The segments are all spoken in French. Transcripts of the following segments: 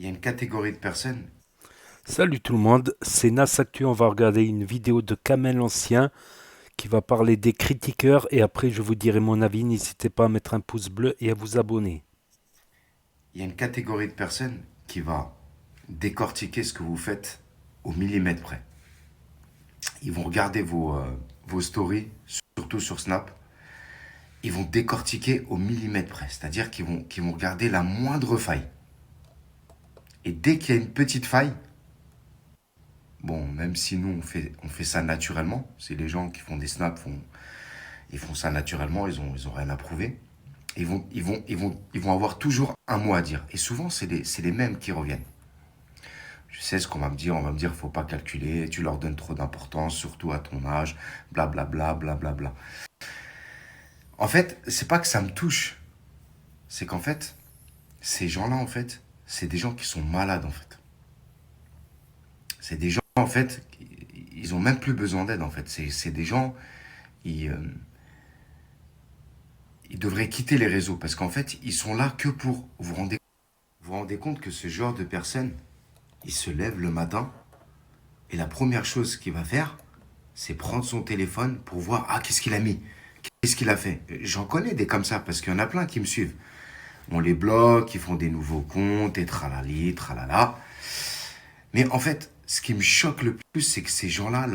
Il y a une catégorie de personnes. Salut tout le monde, c'est Nas Actu. On va regarder une vidéo de Kamel Ancien qui va parler des critiqueurs et après je vous dirai mon avis. N'hésitez pas à mettre un pouce bleu et à vous abonner. Il y a une catégorie de personnes qui va décortiquer ce que vous faites au millimètre près. Ils vont regarder vos stories, surtout sur Snap. Ils vont décortiquer au millimètre près. C'est-à-dire qu'ils vont regarder la moindre faille. Et dès qu'il y a une petite faille, bon, même si nous on fait ça naturellement, c'est les gens qui font des snaps, ils font ça naturellement, ils ont rien à prouver. Ils vont avoir toujours un mot à dire. Et souvent, c'est les mêmes qui reviennent. Je sais ce qu'on va me dire. On va me dire, faut pas calculer, tu leur donnes trop d'importance, surtout à ton âge, blablabla, blablabla. En fait, c'est pas que ça me touche. C'est qu'en fait, ces gens-là, en fait, c'est des gens qui sont malades, en fait. C'est des gens, en fait, ils ont même plus besoin d'aide, en fait. C'est des gens, ils, euh, ils devraient quitter les réseaux parce qu'en fait, ils sont là que pour vous rendez compte que ce genre de personne, il se lève le matin et la première chose qu'il va faire, c'est prendre son téléphone pour voir, ah, qu'est-ce qu'il a mis, qu'est-ce qu'il a fait. J'en connais des comme ça parce qu'il y en a plein qui me suivent. On les bloque, ils font des nouveaux comptes et tralali, tralala. Mais en fait, ce qui me choque le plus, c'est que ces gens-là,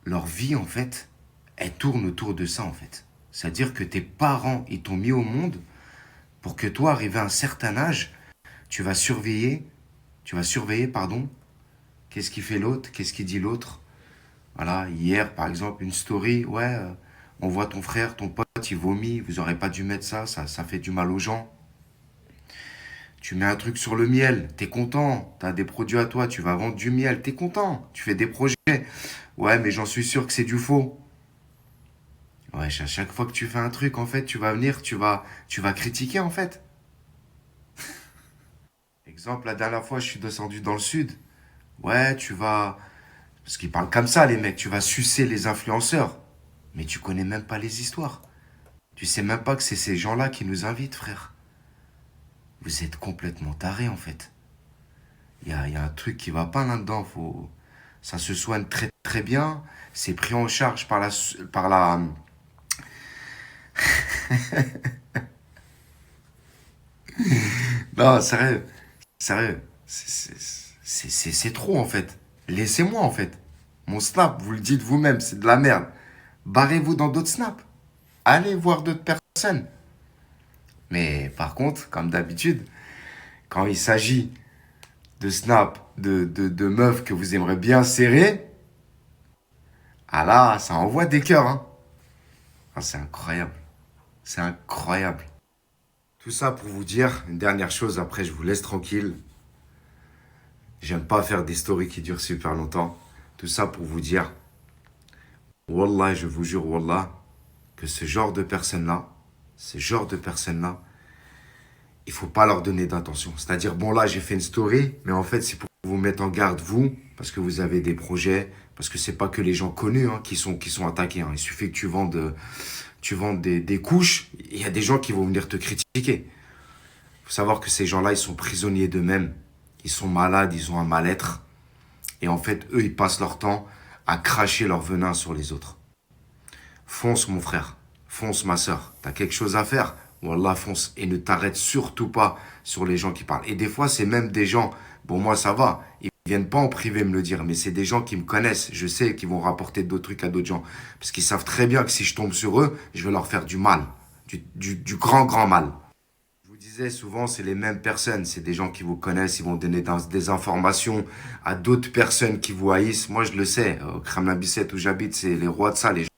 leur vie, en fait, elle tourne autour de ça, en fait. C'est-à-dire que tes parents, ils t'ont mis au monde pour que toi, arrivé à un certain âge, tu vas surveiller, pardon, qu'est-ce qu'il fait l'autre, qu'est-ce qu'il dit l'autre. Voilà, hier, par exemple, une story, ouais, on voit ton frère, ton pote, il vomit, vous aurez pas dû mettre ça fait du mal aux gens. Tu mets un truc sur le miel, t'es content, t'as des produits à toi, tu vas vendre du miel, t'es content, tu fais des projets. Ouais, mais j'en suis sûr que c'est du faux. Ouais, à chaque fois que tu fais un truc, en fait, tu vas venir, tu vas critiquer, en fait. Exemple, la dernière fois, je suis descendu dans le sud. Ouais, tu vas. Parce qu'ils parlent comme ça, les mecs, tu vas sucer les influenceurs. Mais tu connais même pas les histoires. Tu sais même pas que c'est ces gens-là qui nous invitent, frère. Vous êtes complètement tarés, en fait. Il y a un truc qui va pas là-dedans. Ça se soigne très très bien. C'est pris en charge par la. Non, sérieux. Sérieux. C'est trop, en fait. Laissez-moi, en fait. Mon snap, vous le dites vous-même, c'est de la merde. Barrez-vous dans d'autres snaps. Allez voir d'autres personnes. Mais par contre, comme d'habitude, quand il s'agit de snap de meufs que vous aimeriez bien serrer, ah là, ça envoie des cœurs, hein. Ah, c'est incroyable. C'est incroyable. Tout ça pour vous dire une dernière chose, après je vous laisse tranquille. J'aime pas faire des stories qui durent super longtemps. Tout ça pour vous dire, Wallah, je vous jure, Wallah, que ce genre de personnes-là, il faut pas leur donner d'intention. C'est-à-dire, bon là, j'ai fait une story, mais en fait, c'est pour vous mettre en garde, vous, parce que vous avez des projets, parce que c'est pas que les gens connus hein, qui sont attaqués. Hein. Il suffit que tu vendes des couches, il y a des gens qui vont venir te critiquer. Il faut savoir que ces gens-là, ils sont prisonniers d'eux-mêmes. Ils sont malades, ils ont un mal-être. Et en fait, eux, ils passent leur temps à cracher leur venin sur les autres. Fonce, mon frère. Fonce, ma soeur. T'as quelque chose à faire. Wallah, fonce. Et ne t'arrête surtout pas sur les gens qui parlent. Et des fois, c'est même des gens, bon, moi, ça va. Ils viennent pas en privé me le dire, mais c'est des gens qui me connaissent. Je sais qu'ils vont rapporter d'autres trucs à d'autres gens. Parce qu'ils savent très bien que si je tombe sur eux, je vais leur faire du mal. Du grand, grand mal. Je vous disais, souvent, c'est les mêmes personnes. C'est des gens qui vous connaissent. Ils vont donner des informations à d'autres personnes qui vous haïssent. Moi, je le sais. Au Kremlin-Bicêtre où j'habite, c'est les rois de ça, les gens.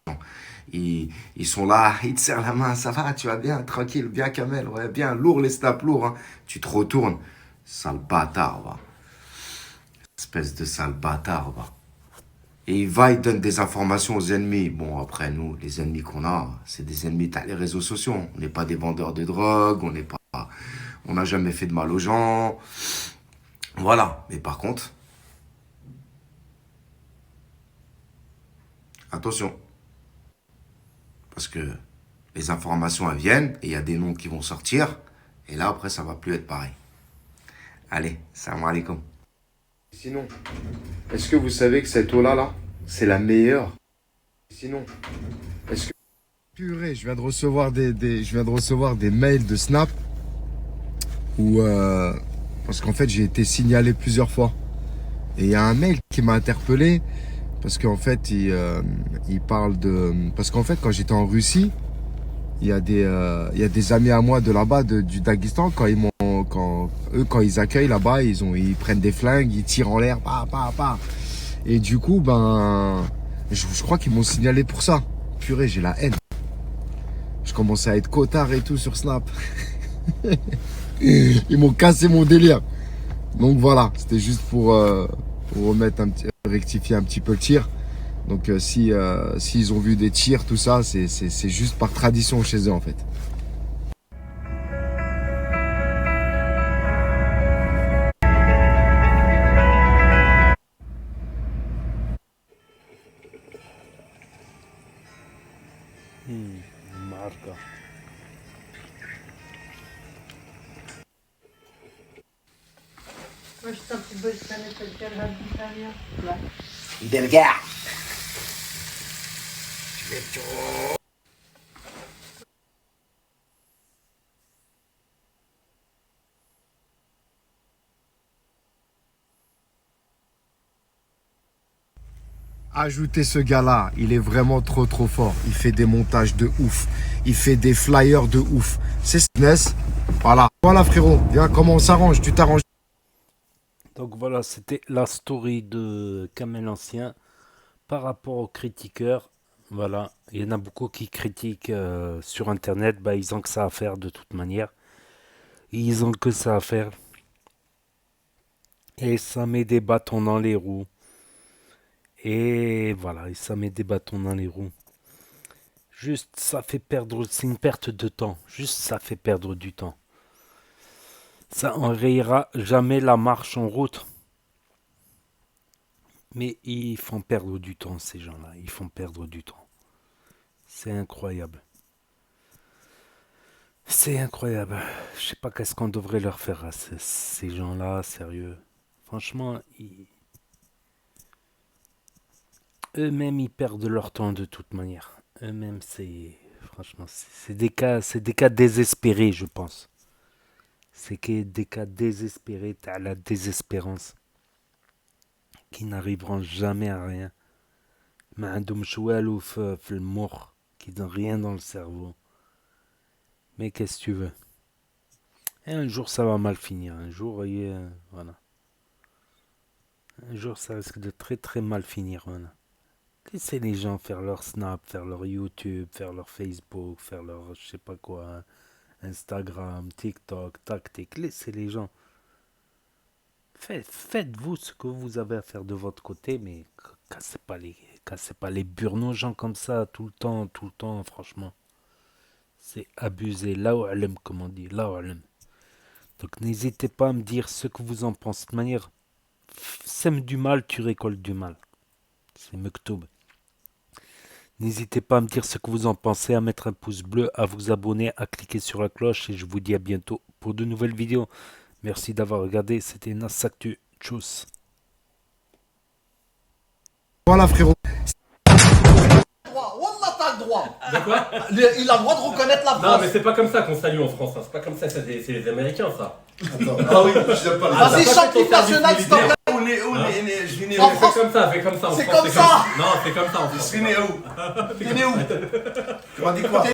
Ils sont là, ils te serrent la main, ça va, tu vas bien, tranquille, bien Kamel, ouais, bien, lourd les snaps, lourd, hein. Tu te retournes, sale bâtard, va. Espèce de sale bâtard, va. Et il donne des informations aux ennemis. Bon, après, nous, les ennemis qu'on a, c'est des ennemis, t'as les réseaux sociaux. On n'est pas des vendeurs de drogue, on n'a jamais fait de mal aux gens. Voilà. Mais par contre, attention. Parce que les informations, elles viennent, et il y a des noms qui vont sortir, et là, après, ça va plus être pareil. Allez, salam alaikum. Sinon, est-ce que vous savez que cette eau-là, là, c'est la meilleure? Sinon, est-ce que... Purée, je viens de recevoir des mails de Snap où... parce qu'en fait, j'ai été signalé plusieurs fois. Et il y a un mail qui m'a interpellé parce qu'en fait, il parle de... Parce qu'en fait, quand j'étais en Russie, il y a des amis à moi de là-bas, du Daghestan, quand ils accueillent là-bas, ils prennent des flingues, ils tirent en l'air, Et du coup, ben, je crois qu'ils m'ont signalé pour ça. Purée, j'ai la haine. Je commençais à être cotard et tout sur Snap. Ils m'ont cassé mon délire. Donc voilà, c'était juste pour rectifier un petit peu le tir. Donc s'ils ont vu des tirs, tout ça, c'est juste par tradition chez eux en fait. Marca. Belga. Ajoutez ce gars-là, il est vraiment trop fort. Il fait des montages de ouf. Il fait des flyers de ouf. C'est business. Voilà. Voilà frérot, viens, comment on s'arrange? Tu t'arranges. Donc voilà, c'était la story de Kamel Ancien par rapport aux critiqueurs. Voilà, il y en a beaucoup qui critiquent sur Internet. Bah, ils ont que ça à faire de toute manière. Ils ont que ça à faire. Et ça met des bâtons dans les roues. Et voilà, et ça met des bâtons dans les roues. Juste, ça fait perdre, c'est une perte de temps. Juste, ça fait perdre du temps. Ça enrayera jamais la marche en route. Mais ils font perdre du temps, ces gens-là. Ils font perdre du temps. C'est incroyable. C'est incroyable. Je sais pas qu'est-ce qu'on devrait leur faire à ces gens-là, sérieux. Franchement, eux-mêmes, ils perdent leur temps de toute manière. Eux-mêmes, franchement, c'est des cas désespérés, je pense. C'est que des cas désespérés, t'as la désespérance, qui n'arriveront jamais à rien. ما عندهمش والو في المخ, qui n'ont rien dans le cerveau. Mais qu'est-ce que tu veux? Et un jour, ça va mal finir. Un jour, voilà. Un jour, ça risque de très mal finir. Voilà. Laissez les gens faire leur Snap, faire leur YouTube, faire leur Facebook, faire leur je sais pas quoi, Instagram, TikTok, tactique. Laissez les gens. Faites-vous ce que vous avez à faire de votre côté, mais cassez pas les burnes aux gens comme ça tout le temps, franchement. C'est abusé. Là où alam, comme on dit, là où alam. Donc n'hésitez pas à me dire ce que vous en pensez. De manière, sème du mal, tu récoltes du mal. C'est Mektoub. N'hésitez pas à me dire ce que vous en pensez, à mettre un pouce bleu, à vous abonner, à cliquer sur la cloche et je vous dis à bientôt pour de nouvelles vidéos. Merci d'avoir regardé, c'était Nasactu. Tchuss. Voilà frérot. Wallah, t'as le droit. De quoi? Il a le droit de reconnaître la Non, France. mais c'est pas comme ça qu'on salue en France, hein. C'est pas comme ça, c'est les Américains, ça. Attends, ah oui, je sais pas. Ah, Vas-y, t'as pas chante fait ton l'hymne national, service s'il te plaît. Où né, je suis né En où? France. Fais comme ça en C'est France. comme ça. Non, c'est comme ça en Je France. suis né où? T'es né où? Tu m'as dit quoi?